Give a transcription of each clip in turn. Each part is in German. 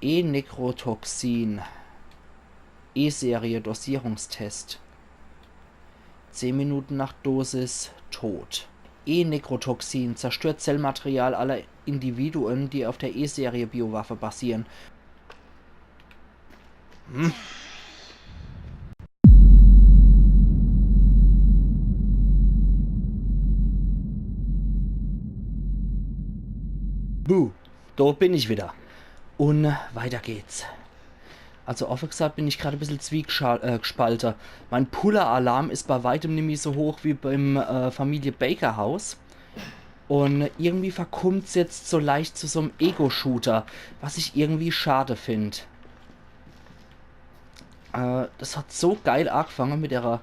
E-Nekrotoxin. E-Serie Dosierungstest. 10 Minuten nach Dosis tot. E-Nekrotoxin zerstört Zellmaterial aller Individuen, die auf der E-Serie Biowaffe basieren. Buh, dort bin ich wieder. Und weiter geht's. Also offen gesagt bin ich gerade ein bisschen zwiegespalten. Mein Puller-Alarm ist bei weitem nicht mehr so hoch wie beim Familie Baker Haus. Und irgendwie verkommt es jetzt so leicht zu so einem Ego-Shooter, was ich irgendwie schade finde. Das hat so geil angefangen mit der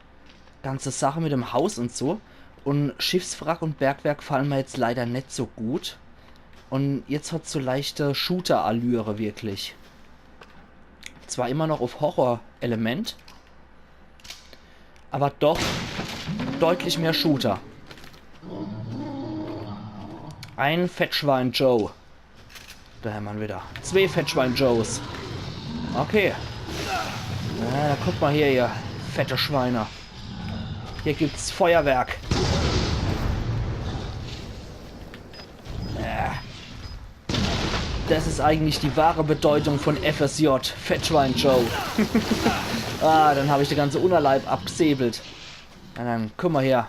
ganzen Sache mit dem Haus und so. Und Schiffswrack und Bergwerk fallen mir jetzt leider nicht so gut. Und jetzt hat es so leichte Shooter-Allüre wirklich. Zwar immer noch auf Horror-Element, aber doch deutlich mehr Shooter. Ein Fettschwein Joe. Da haben wir wieder. 2 Fettschwein Joes. Okay. Da guck mal hier, ihr fette Schweine. Hier gibt's Feuerwerk. Das ist eigentlich die wahre Bedeutung von FSJ. Fettschwein Joe. Dann habe ich den ganzen Unterleib abgesäbelt. Und dann, guck mal hier.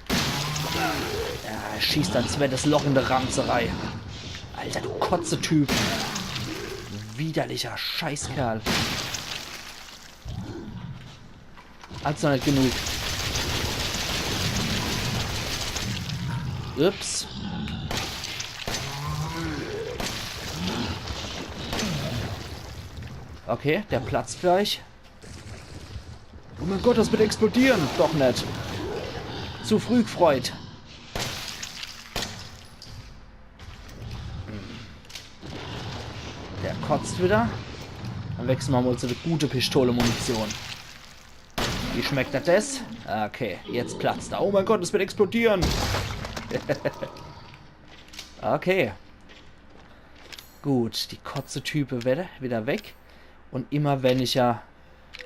Ja, schießt ans das Loch in der Ranzerei. Alter, du Kotze-Typ. Widerlicher Scheißkerl. Hat's noch nicht genug. Ups. Okay, der platzt gleich. Oh mein Gott, das wird explodieren. Doch nicht. Zu früh gefreut. Der kotzt wieder. Dann wechseln wir mal zu der gute Pistole-Munition. Wie schmeckt das? Okay, jetzt platzt er. Oh mein Gott, es wird explodieren. Okay. Gut, die Kotze-Type wieder weg. Und immer wenn ich ja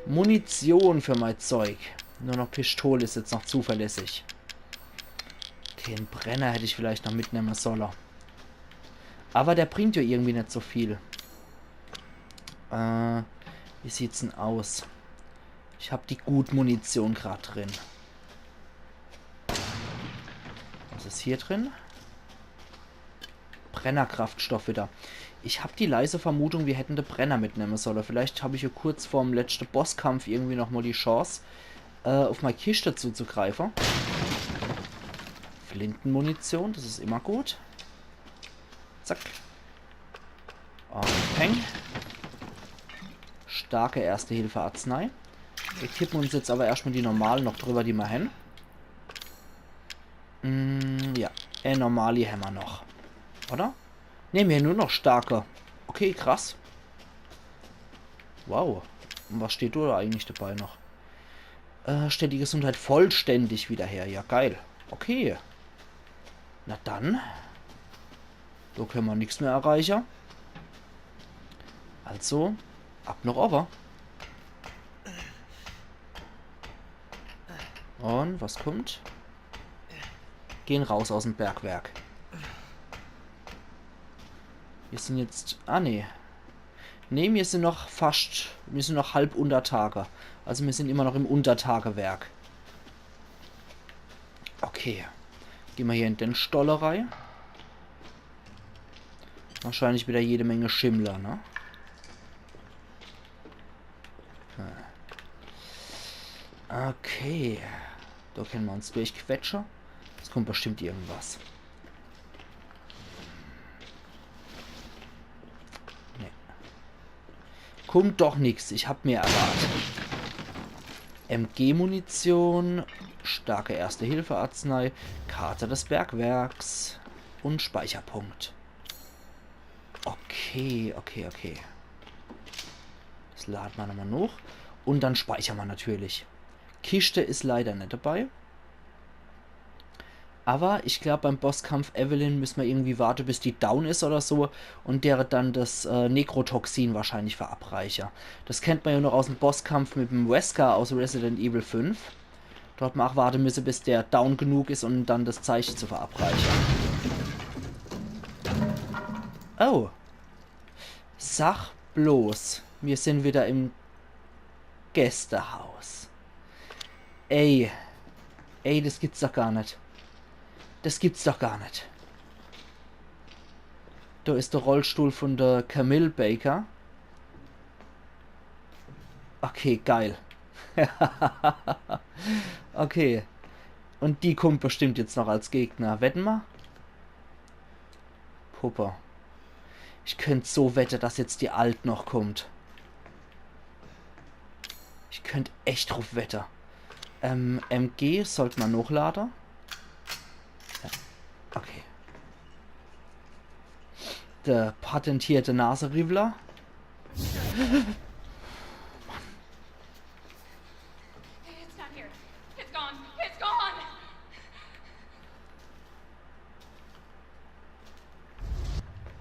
Munition für mein Zeug. Nur noch Pistole ist jetzt noch zuverlässig. Okay, einen Brenner hätte ich vielleicht noch mitnehmen sollen. Aber der bringt ja irgendwie nicht so viel. Wie sieht's denn aus? Ich habe die Gutmunition gerade drin. Was ist hier drin? Brennerkraftstoff wieder. Ich habe die leise Vermutung, wir hätten den Brenner mitnehmen sollen. Vielleicht habe ich hier kurz vorm letzten Bosskampf irgendwie nochmal die Chance, auf meine Kiste zuzugreifen. Flintenmunition, das ist immer gut. Zack. Und peng. Starke Erste-Hilfe-Arznei. Wir kippen uns jetzt aber erstmal die normalen noch drüber, die wir haben. Ja, normali haben wir noch. Oder? Nehmen wir nur noch starke. Okay, krass. Wow. Und was steht da eigentlich dabei noch? Stellt die Gesundheit vollständig wieder her. Ja, geil. Okay. Na dann. Da können wir nichts mehr erreichen. Also, ab noch over. Und was kommt? Gehen raus aus dem Bergwerk. Wir sind jetzt... Ah, nee. Nee, wir sind noch fast... Wir sind noch halb unter Tage. Also wir sind immer noch im Untertagewerk. Okay. Gehen wir hier in den Stollerei. Wahrscheinlich wieder jede Menge Schimmler, ne? Okay. Da können wir uns durchquetschen. Es kommt bestimmt irgendwas. Nee. Kommt doch nichts. Ich hab mir erwartet. MG-Munition. Starke Erste-Hilfe-Arznei. Karte des Bergwerks. Und Speicherpunkt. Okay, okay, okay. Das laden wir nochmal noch. Und dann speichern wir natürlich. Kiste ist leider nicht dabei. Aber ich glaube, beim Bosskampf Evelyn müssen wir irgendwie warten, bis die down ist oder so. Und der dann das Nekrotoxin wahrscheinlich verabreiche. Das kennt man ja noch aus dem Bosskampf mit dem Wesker aus Resident Evil 5. Dort man auch warten müsse, bis der down genug ist, um dann das Zeichen zu verabreichen. Oh. Sag bloß, wir sind wieder im Gästehaus. Ey. Ey, das gibt's doch gar nicht. Das gibt's doch gar nicht. Da ist der Rollstuhl von der Camille Baker. Okay, geil. Okay. Und die kommt bestimmt jetzt noch als Gegner. Wetten wir? Puppe. Ich könnte so wetten, dass jetzt die Alt noch kommt. Ich könnte echt drauf wetten. MG sollte man noch laden. Ja. Okay. Der patentierte Naserivler.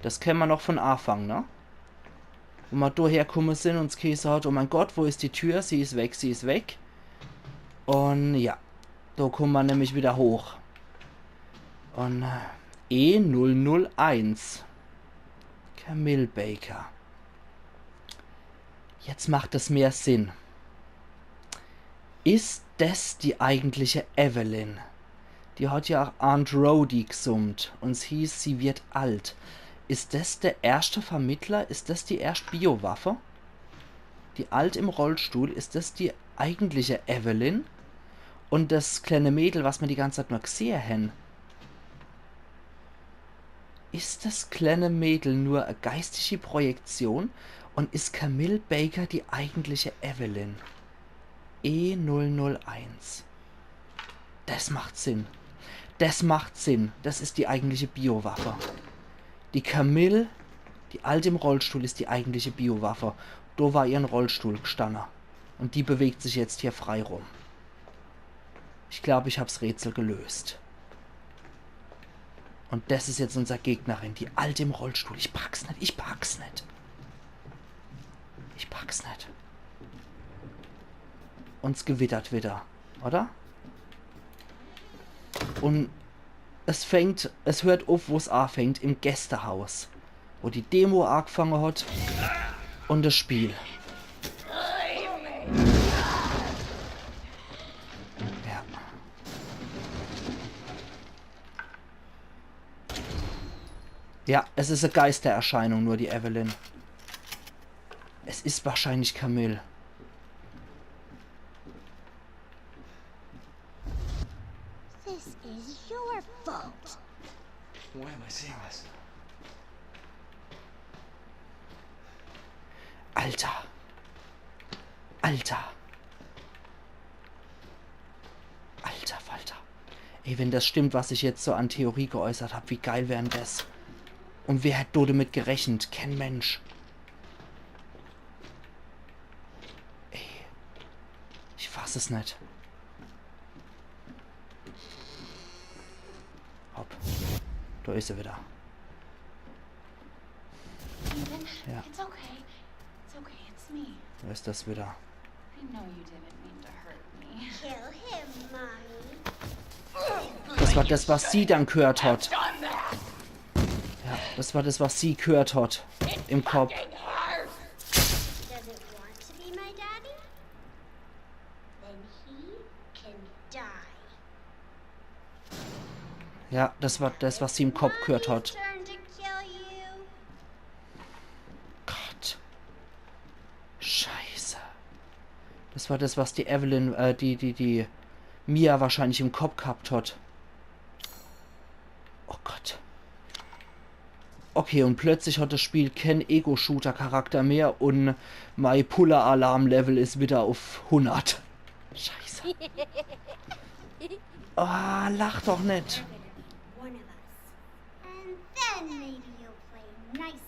Das kennen wir noch von Anfang, ne? Wo wir da herkommen sind und das Käse hat, oh mein Gott, wo ist die Tür? Sie ist weg, sie ist weg. Und ja, da kommen wir nämlich wieder hoch. Und E001. Camille Baker. Jetzt macht es mehr Sinn. Ist das die eigentliche Evelyn? Die hat ja auch Aunt Rhody gesummt und es hieß, sie wird alt. Ist das der erste Vermittler? Ist das die erste Biowaffe? Die Alt im Rollstuhl, ist das die eigentliche Evelyn? Und das kleine Mädel, was wir die ganze Zeit nur gesehen haben? Ist das kleine Mädel nur eine geistige Projektion? Und ist Camille Baker die eigentliche Evelyn? E001. Das macht Sinn. Das macht Sinn. Das ist die eigentliche Biowaffe. Die Camille, die Alte im Rollstuhl, ist die eigentliche Biowaffe. Da war ihr ein Rollstuhl gestanden. Und die bewegt sich jetzt hier frei rum. Ich glaube, ich habe das Rätsel gelöst. Und das ist jetzt unsere Gegnerin, die Alte im Rollstuhl. Ich pack's nicht, ich pack's nicht. Ich pack's nicht. Uns gewittert wieder, oder? Und es hört auf, wo es anfängt, im Gästehaus. Wo die Demo angefangen hat. Und das Spiel. Ja. Ja, es ist eine Geistererscheinung, nur die Evelyn. Es ist wahrscheinlich Camille. This is your fault. Why am I seeing this? Alter. Alter. Alter Falter. Ey, wenn das stimmt, was ich jetzt so an Theorie geäußert habe, wie geil wäre denn das? Und wer hätte damit gerechnet? Kein Mensch. Ey. Ich fass es nicht. Hopp. Da ist sie wieder. Ethan, Ja. it's okay. It's okay, it's me. Da ist das wieder. I know you didn't mean to hurt me. Kill him, Mommy. Das war das, was sie dann gehört hat. Ja, das war das, was sie gehört hat. Im Kopf. Does it want to be my daddy? Then he can die. Ja, das war das, was sie im Kopf gehört hat. Turn to kill you. Gott. Scheiße. Das war das, was die Evelyn, die Mia wahrscheinlich im Kopf gehabt hat. Oh Gott. Okay, und plötzlich hat das Spiel kein Ego-Shooter-Charakter mehr und mein Puller-Alarm-Level ist wieder auf 100. Scheiße. Ah, lach doch nicht. One of us. And then maybe you'll play nice.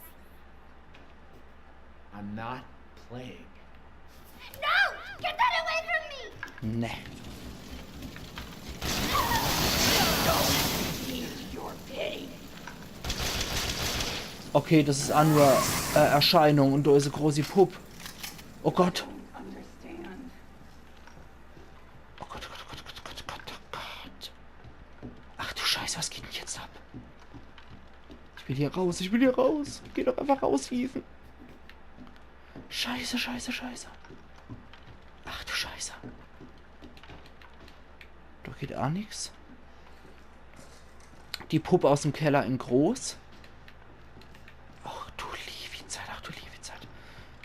I'm not playing. No! Get that away from me! Ne. Okay, das ist auch nur Erscheinung und da ist eine große Puppe. Oh Gott. Understand. Oh Gott, oh Gott, oh Gott, oh Gott, oh Gott, oh Gott. Ach du Scheiße, was geht denn jetzt ab? Ich will hier raus, ich will hier raus. Geh doch einfach raus, Ethan. Scheiße, scheiße, scheiße. Ach du Scheiße. Da geht auch nichts. Die Puppe aus dem Keller in groß. Ach du liebe Zeit, ach du liebe Zeit.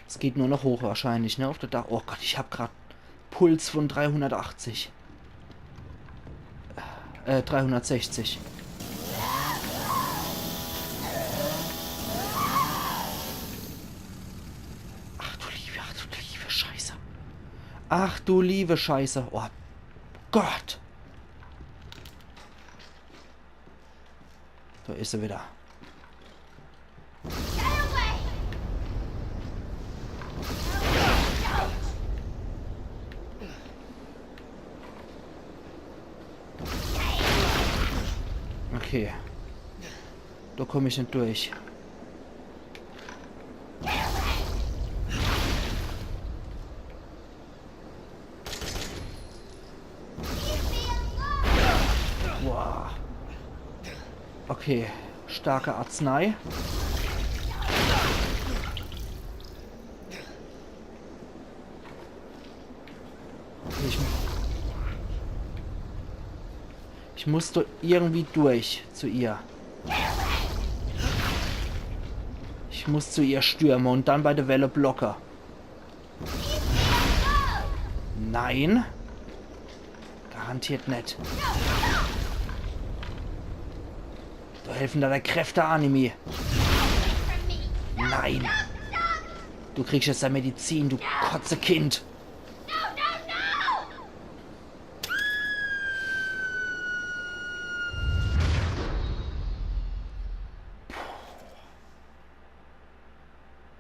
Es geht nur noch hoch wahrscheinlich, ne? Auf der Dach. Oh Gott, ich habe gerade Puls von 380. 360. Ach du liebe Scheiße. Ach du liebe Scheiße. Oh Gott. Da ist sie wieder. Get away! Okay. Da komme ich nicht durch. Wow. Okay. Starke Arznei. Okay, ich muss da irgendwie durch zu ihr. Ich muss zu ihr stürmen und dann bei der Welle Blocker. Nein. Garantiert nicht. Da helfen da der Kräfte Anime. Nein. Du kriegst jetzt deine Medizin, du kotze Kind. No, no,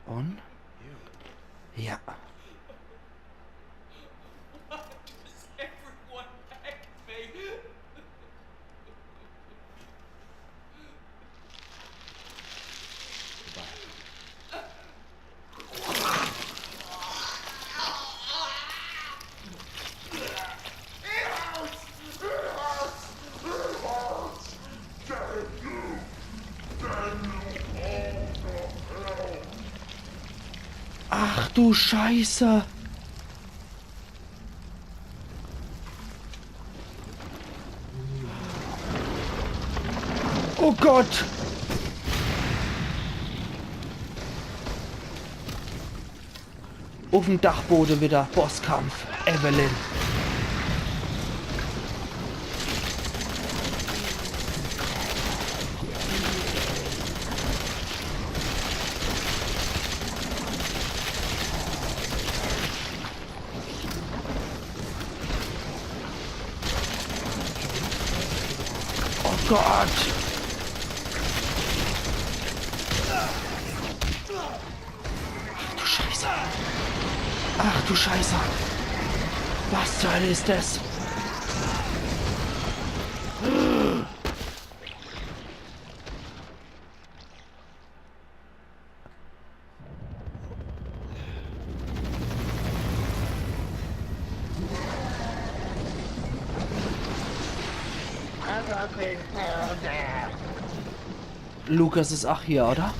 no! Und? Ja. Everyone begged me. Ach du Scheiße. Oh Gott. Auf dem Dachboden wieder Bosskampf. Evelyn. Oh Gott. Ach du Scheiße. Ach du Scheiße. Was zur Hölle ist das? Lukas ist auch hier, oder?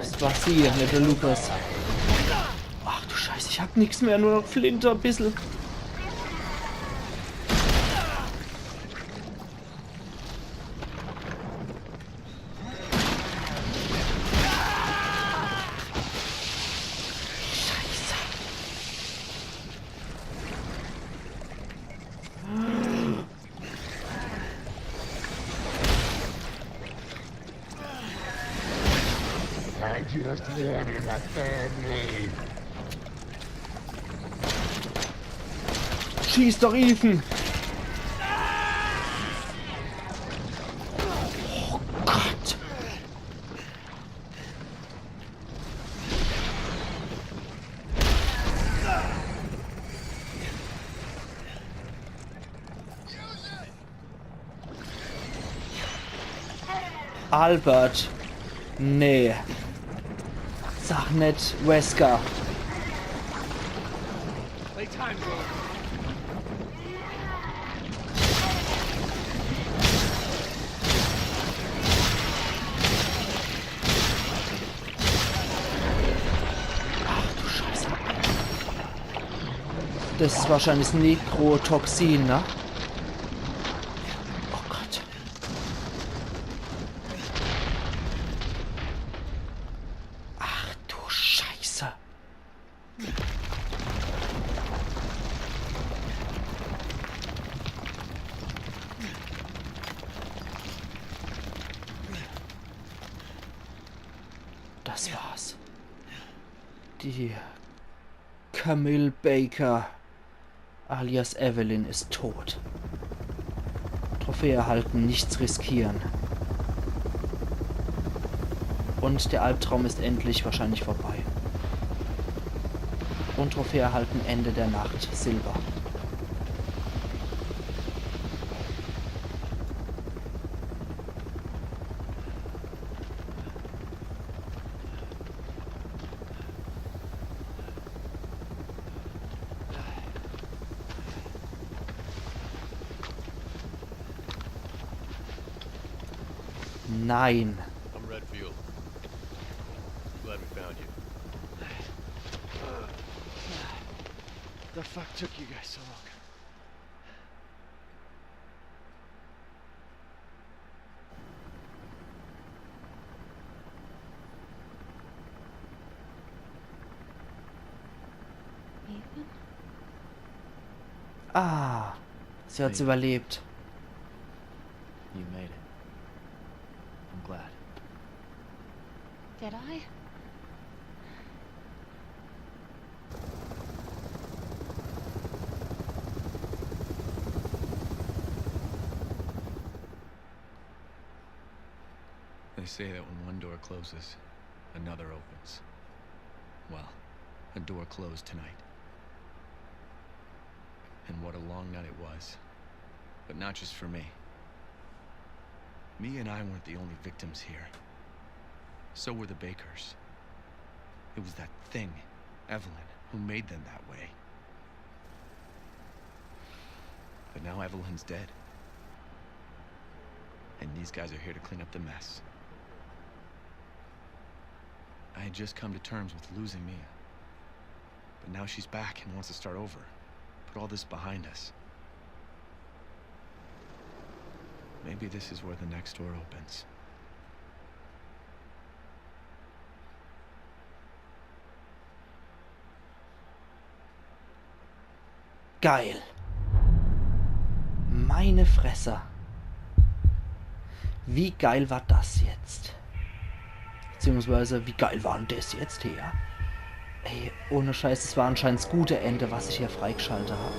Das war sie, nicht der Lukas. Ach du Scheiße, ich hab nichts mehr, nur noch Flinter, ein bisschen. I just wanted a family. Schieß doch, Ethan! Oh Gott! Albert. Nee. Sag nicht Wesker. Das ist wahrscheinlich das Nekrotoxin, ne? Oh Gott. Ach du Scheiße. Das war's. Die Camille Baker alias Evelyn ist tot. Trophäe erhalten, nichts riskieren. Und der Albtraum ist endlich wahrscheinlich vorbei. Und Trophäe erhalten, Ende der Nacht, Silber. Nein. I'm Redfield. Glad we found you. The fuck took you guys so long? Ethan? Ah, sie hat's überlebt. You made it. I'm glad. Did I? They say that when one door closes, another opens. Well, a door closed tonight. And what a long night it was. But not just for me. Me and I weren't the only victims here. So were the Bakers. It was that thing, Evelyn, who made them that way. But now Evelyn's dead. And these guys are here to clean up the mess. I had just come to terms with losing Mia. But now she's back and wants to start over. Put all this behind us. Maybe this is where the next door opens. Geil. Meine Fresse. Wie geil war das jetzt? Beziehungsweise, wie geil war denn das jetzt her? Ey, ohne Scheiß, es war anscheinend das gute Ende, was ich hier freigeschaltet habe.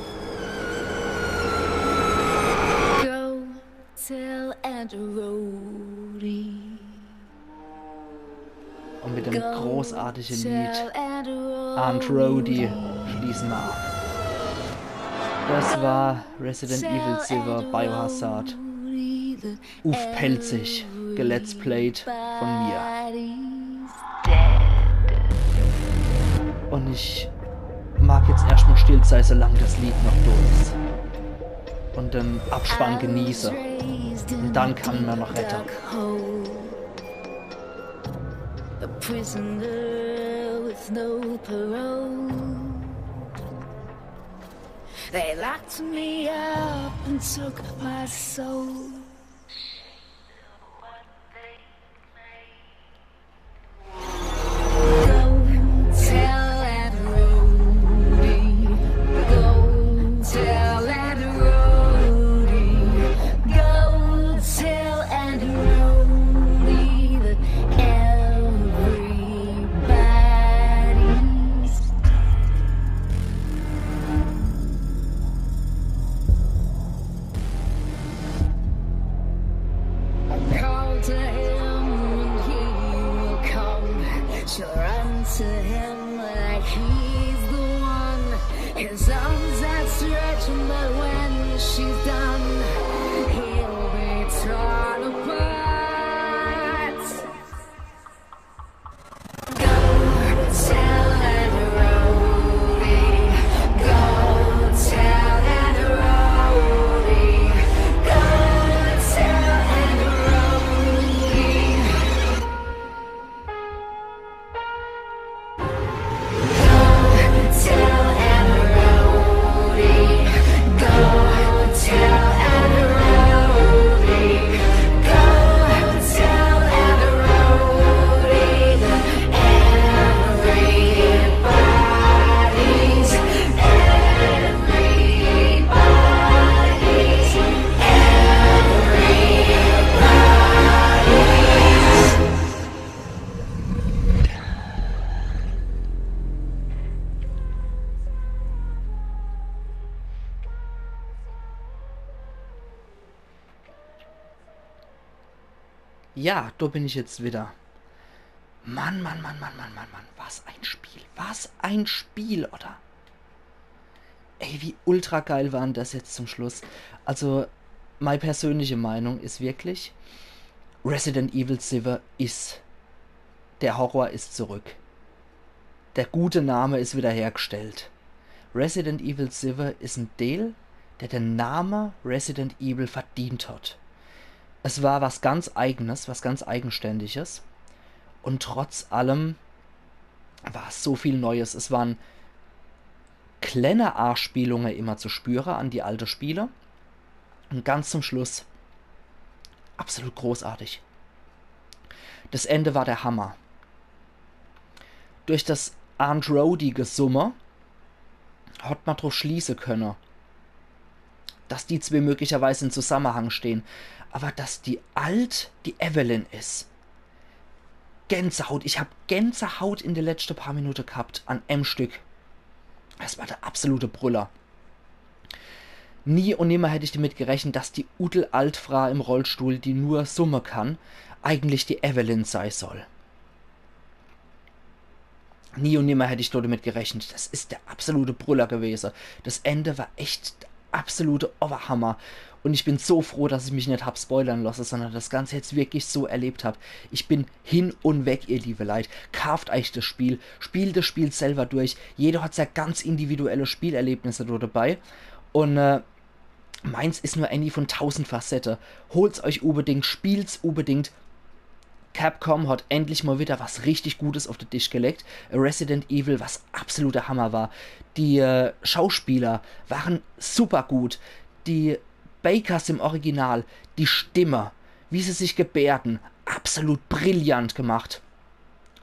Go tell Aunt Rhody. Und mit dem großartigen Lied Aunt Rhody schließen wir ab. Das war Resident Evil Silver Biohazard. Pelzig, gelet's played von mir. Und ich mag jetzt erstmal still sein, solange das Lied noch durch ist. Und den Abspann genieße. Und dann kann man noch retten. A prisoner with no parole. They locked me up and took my soul. To him like he's the one. His arms outstretched, but when she's done, he'll be torn apart. Ja, da bin ich jetzt wieder. Mann. Was ein Spiel. Was ein Spiel, oder? Ey, wie ultra geil waren das jetzt zum Schluss. Also, meine persönliche Meinung ist wirklich, Resident Evil 7 ist, der Horror ist zurück. Der gute Name ist wiederhergestellt. Resident Evil 7 ist ein Teil, der den Namen Resident Evil verdient hat. Es war was ganz Eigenes, was ganz Eigenständiges. Und trotz allem war es so viel Neues. Es waren kleine Anspielungen immer zu spüren an die alten Spiele. Und ganz zum Schluss absolut großartig. Das Ende war der Hammer. Durch das androidige Summe hat man drauf schließen können, dass die zwei möglicherweise in Zusammenhang stehen. Aber dass die Evelyn ist. Gänsehaut. Ich habe Gänsehaut in den letzten paar Minuten gehabt an einem Stück. Das war der absolute Brüller. Nie und nimmer hätte ich damit gerechnet, dass die Udel-Altfrau im Rollstuhl, die nur Summe kann, eigentlich die Evelyn sein soll. Nie und nimmer hätte ich damit gerechnet. Das ist der absolute Brüller gewesen. Das Ende war echt der absolute Overhammer. Und ich bin so froh, dass ich mich nicht hab spoilern lassen, sondern das Ganze jetzt wirklich so erlebt habe. Ich bin hin und weg, ihr liebe Leute. Kauft euch das Spiel. Spielt das Spiel selber durch. Jeder hat sehr ganz individuelle Spielerlebnisse da dabei. Und meins ist nur eine von 1000 Facetten. Holt's euch unbedingt, spielt's unbedingt. Capcom hat endlich mal wieder was richtig Gutes auf den Tisch gelegt. Resident Evil, was absoluter Hammer war. Die Schauspieler waren super gut. Die Bakers im Original, die Stimme, wie sie sich gebärden, absolut brillant gemacht.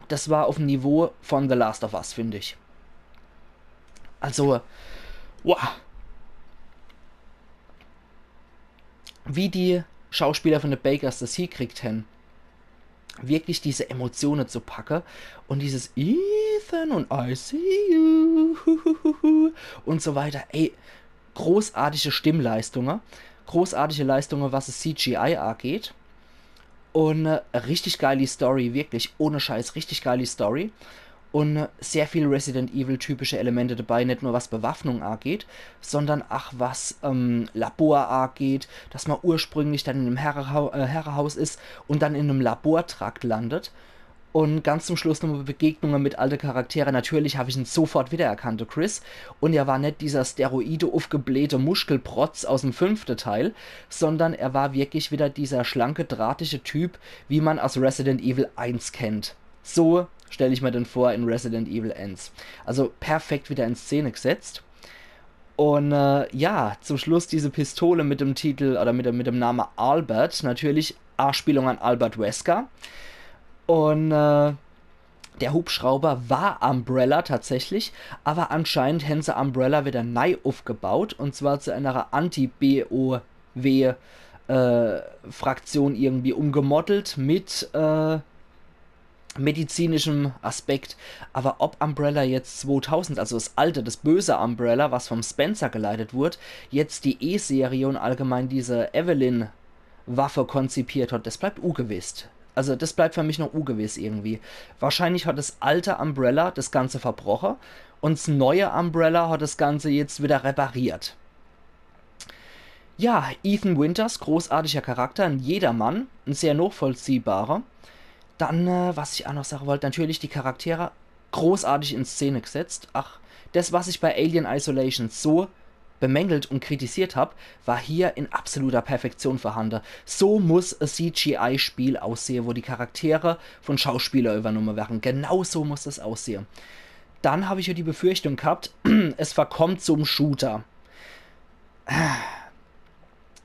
Das war auf dem Niveau von The Last of Us, finde ich. Also, wow. Wie die Schauspieler von The Bakers das hingekriegt haben, wirklich diese Emotionen zu packen und dieses Ethan und I see you und so weiter. Ey, großartige Stimmleistungen, großartige Leistungen, was es CGI angeht und richtig geile Story, wirklich, ohne Scheiß, richtig geile Story und sehr viel Resident Evil typische Elemente dabei, nicht nur was Bewaffnung angeht, sondern auch was Labor angeht, dass man ursprünglich dann in einem Herrenhaus ist und dann in einem Labortrakt landet. Und ganz zum Schluss nochmal Begegnungen mit alten Charakteren. Natürlich habe ich ihn sofort wiedererkannt, Chris. Und er war nicht dieser steroide aufgeblähte Muskelprotz aus dem 5. Teil, sondern er war wirklich wieder dieser schlanke, drahtige Typ, wie man aus Resident Evil 1 kennt. So stelle ich mir den vor in Resident Evil 1. Also perfekt wieder in Szene gesetzt. Und ja, zum Schluss diese Pistole mit dem Titel oder mit dem Namen Albert. Natürlich Anspielung an Albert Wesker. Und der Hubschrauber war Umbrella tatsächlich, aber anscheinend haben sie Umbrella wieder neu aufgebaut, und zwar zu einer Anti-BOW-Fraktion irgendwie umgemodelt mit medizinischem Aspekt. Aber ob Umbrella jetzt 2000, also das alte, das böse Umbrella, was vom Spencer geleitet wurde, jetzt die E-Serie und allgemein diese Evelyn-Waffe konzipiert hat, das bleibt ungewiss. Also das bleibt für mich noch ungewiss irgendwie. Wahrscheinlich hat das alte Umbrella das Ganze verbrochen und das neue Umbrella hat das Ganze jetzt wieder repariert. Ja, Ethan Winters, großartiger Charakter, ein Jedermann, ein sehr nachvollziehbarer. Dann, was ich auch noch sagen wollte, natürlich die Charaktere großartig in Szene gesetzt. Ach, das, was ich bei Alien Isolation so bemängelt und kritisiert habe, war hier in absoluter Perfektion vorhanden. So muss ein CGI-Spiel aussehen, wo die Charaktere von Schauspielern übernommen werden. Genau so muss das aussehen. Dann habe ich ja die Befürchtung gehabt, es verkommt zum Shooter.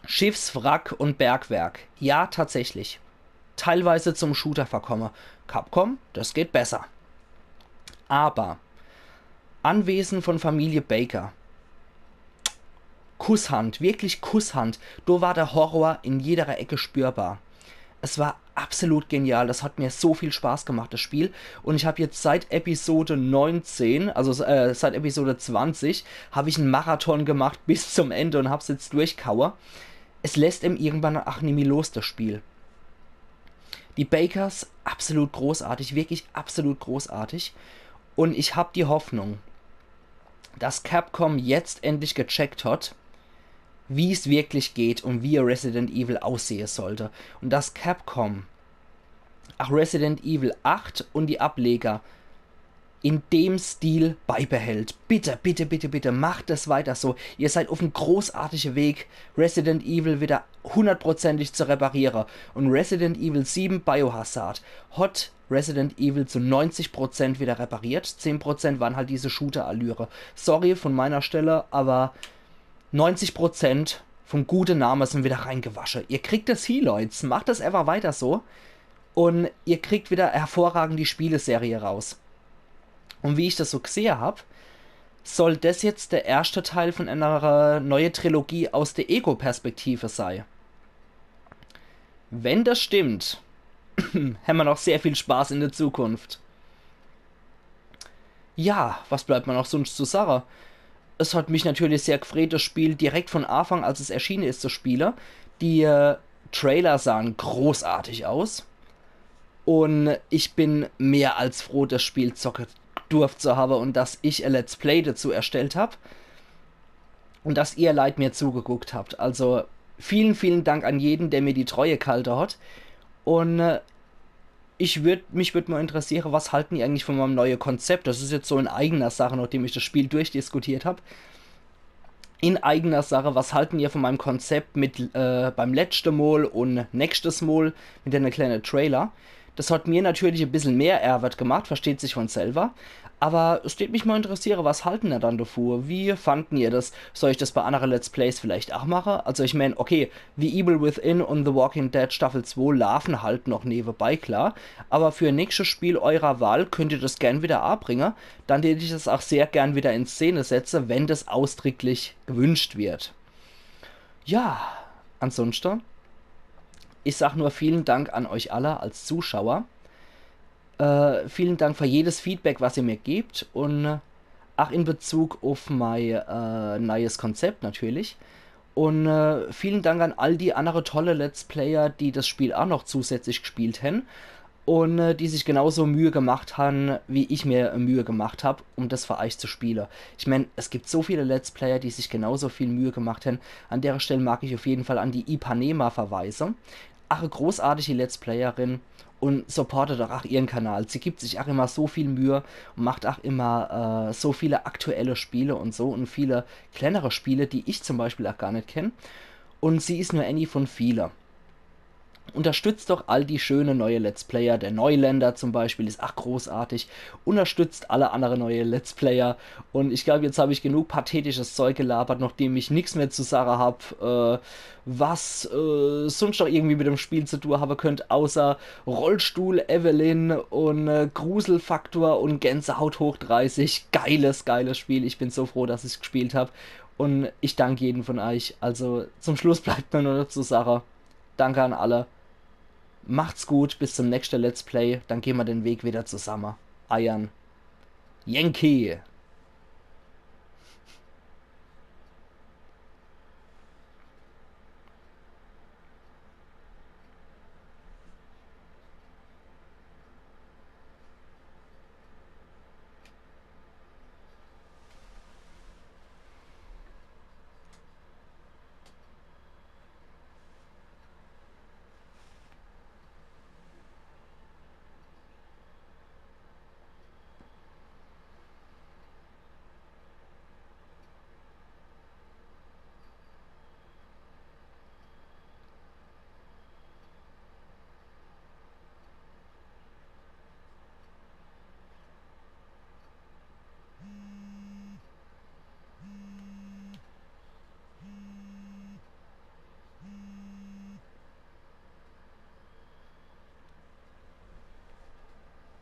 Schiffswrack und Bergwerk. Ja, tatsächlich. Teilweise zum Shooter verkomme. Capcom, das geht besser. Aber Anwesen von Familie Baker. Kusshand, wirklich Kusshand. Da war der Horror in jeder Ecke spürbar. Es war absolut genial. Das hat mir so viel Spaß gemacht, das Spiel. Und ich habe jetzt seit Episode 19, also seit Episode 20, habe ich einen Marathon gemacht bis zum Ende und habe es jetzt durchkaue. Es lässt ihm irgendwann auch nicht mehr los, das Spiel. Die Bakers, absolut großartig, wirklich absolut großartig. Und ich habe die Hoffnung, dass Capcom jetzt endlich gecheckt hat, wie es wirklich geht und wie Resident Evil aussehen sollte. Und dass Capcom auch Resident Evil 8 und die Ableger in dem Stil beibehält. Bitte, bitte, bitte, bitte, macht es weiter so. Ihr seid auf einem großartigen Weg, Resident Evil wieder hundertprozentig zu reparieren. Und Resident Evil 7 Biohazard hat Resident Evil zu 90% wieder repariert. 10% waren halt diese Shooter-Allüre. Sorry von meiner Stelle, aber 90% vom guten Namen sind wieder reingewaschen. Ihr kriegt das hin, Leute. Macht das einfach weiter so. Und ihr kriegt wieder hervorragend die Spieleserie raus. Und wie ich das so gesehen habe, soll das jetzt der erste Teil von einer neuen Trilogie aus der Ego-Perspektive sein. Wenn das stimmt, haben wir noch sehr viel Spaß in der Zukunft. Ja, was bleibt mir noch sonst zu sagen? Es hat mich natürlich sehr gefreut, das Spiel direkt von Anfang, als es erschienen ist, zu spielen. Die Trailer sahen großartig aus. Und ich bin mehr als froh, das Spiel zocken durfte zu haben und dass ich ein Let's Play dazu erstellt habe. Und dass ihr Leute mir zugeguckt habt. Also vielen, vielen Dank an jeden, der mir die Treue gehalten hat. Und mich würde mal interessieren, was halten die eigentlich von meinem neuen Konzept? Das ist jetzt so in eigener Sache, nachdem ich das Spiel durchdiskutiert habe. In eigener Sache, was halten ihr von meinem Konzept mit beim letzten Mal und nächstes Mal mit einem kleinen Trailer? Das hat mir natürlich ein bisschen mehr Mehrwert gemacht, versteht sich von selber. Aber es würde mich mal interessieren, was halten ihr dann davor? Wie fanden ihr das? Soll ich das bei anderen Let's Plays vielleicht auch machen? Also ich meine, okay, The Evil Within und The Walking Dead Staffel 2 laufen halt noch nebenbei, klar. Aber für ein nächstes Spiel eurer Wahl könnt ihr das gern wieder anbringen. Dann würde ich das auch sehr gern wieder in Szene setzen, wenn das ausdrücklich gewünscht wird. Ja, ansonsten, ich sage nur vielen Dank an euch alle als Zuschauer. Vielen Dank für jedes Feedback, was ihr mir gebt und auch in Bezug auf mein neues Konzept natürlich. Und vielen Dank an all die andere tolle Let's Player, die das Spiel auch noch zusätzlich gespielt haben und die sich genauso Mühe gemacht haben, wie ich mir Mühe gemacht habe, um das für euch zu spielen. Ich meine, es gibt so viele Let's Player, die sich genauso viel Mühe gemacht haben. An der Stelle mag ich auf jeden Fall an die Ipanema verweisen. Ach, eine großartige Let's Playerin. Und supportet doch auch ihren Kanal. Sie gibt sich auch immer so viel Mühe und macht auch immer so viele aktuelle Spiele und so und viele kleinere Spiele, die ich zum Beispiel auch gar nicht kenne. Und sie ist nur eine von vielen. Unterstützt doch all die schönen neue Let's Player. Der Neuländer zum Beispiel ist auch großartig. Unterstützt alle anderen neue Let's Player. Und ich glaube, jetzt habe ich genug pathetisches Zeug gelabert, nachdem ich nichts mehr zu sagen habe, was sonst noch irgendwie mit dem Spiel zu tun haben könnte, außer Rollstuhl, Evelyn und Gruselfaktor und Gänsehaut hoch 30. Geiles, geiles Spiel. Ich bin so froh, dass ich es gespielt habe. Und ich danke jedem von euch. Also zum Schluss bleibt mir nur noch zu sagen, danke an alle. Macht's gut, bis zum nächsten Let's Play. Dann gehen wir den Weg wieder zusammen. Eiern. Yankee.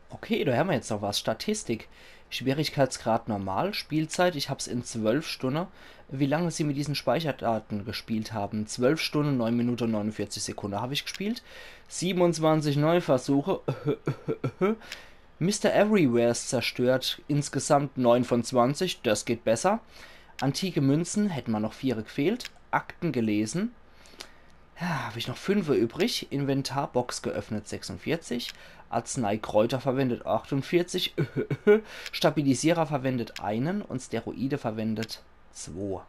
Okay, da haben wir jetzt noch was. Statistik. Schwierigkeitsgrad normal. Spielzeit, ich habe es in 12 Stunden. Wie lange Sie mit diesen Speicherdaten gespielt haben? 12 Stunden, 9 Minuten, 49 Sekunden habe ich gespielt. 27 Neuversuche. Mr. Everywhere ist zerstört. Insgesamt 9 von 20. Das geht besser. Antike Münzen, hätten wir noch 4 gefehlt. Akten gelesen. Ja, habe ich noch 5 übrig. Inventarbox geöffnet 46. Arzneikräuter verwendet 48. Stabilisierer verwendet 1 und Steroide verwendet 2.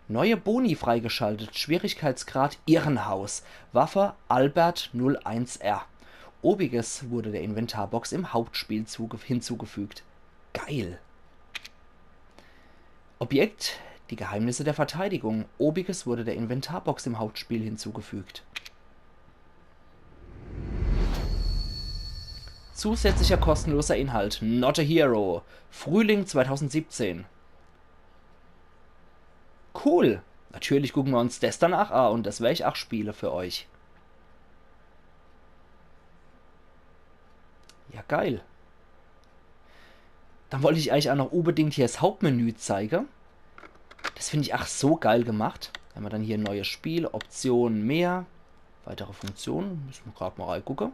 Neue Boni freigeschaltet. Schwierigkeitsgrad Irrenhaus. Waffe Albert 01R. Obiges wurde der Inventarbox im Hauptspiel hinzugefügt. Geil. Objekt die Geheimnisse der Verteidigung. Obiges wurde der Inventarbox im Hauptspiel hinzugefügt. Zusätzlicher kostenloser Inhalt. Not a Hero. Frühling 2017. Cool. Natürlich gucken wir uns das danach an und das werde ich auch spielen für euch. Ja, geil. Dann wollte ich eigentlich auch noch unbedingt hier das Hauptmenü zeigen. Das finde ich auch so geil gemacht. Wenn wir dann hier neues Spiel, Optionen mehr, weitere Funktionen, müssen wir gerade mal reingucken.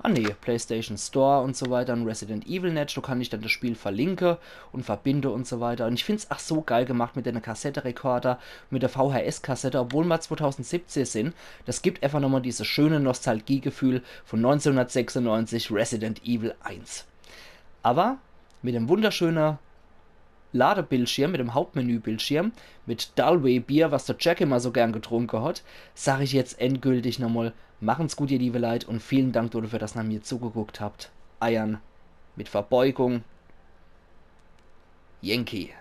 Ah ne, PlayStation Store und so weiter, ein Resident Evil Net, da kann ich dann das Spiel verlinken und verbinde und so weiter. Und ich finde es auch so geil gemacht mit der Kassettenrekorder, mit der VHS-Kassette, obwohl wir 2017 sind. Das gibt einfach nochmal dieses schöne Nostalgiegefühl von 1996 Resident Evil 1. Aber mit dem wunderschönen Ladebildschirm, mit dem Hauptmenübildschirm, mit Dalway Bier, was der Jack immer so gern getrunken hat, sage ich jetzt endgültig nochmal, machen's gut, ihr liebe Leute, und vielen Dank dafür, dass ihr mir zugeguckt habt. Eiern mit Verbeugung. Yankee.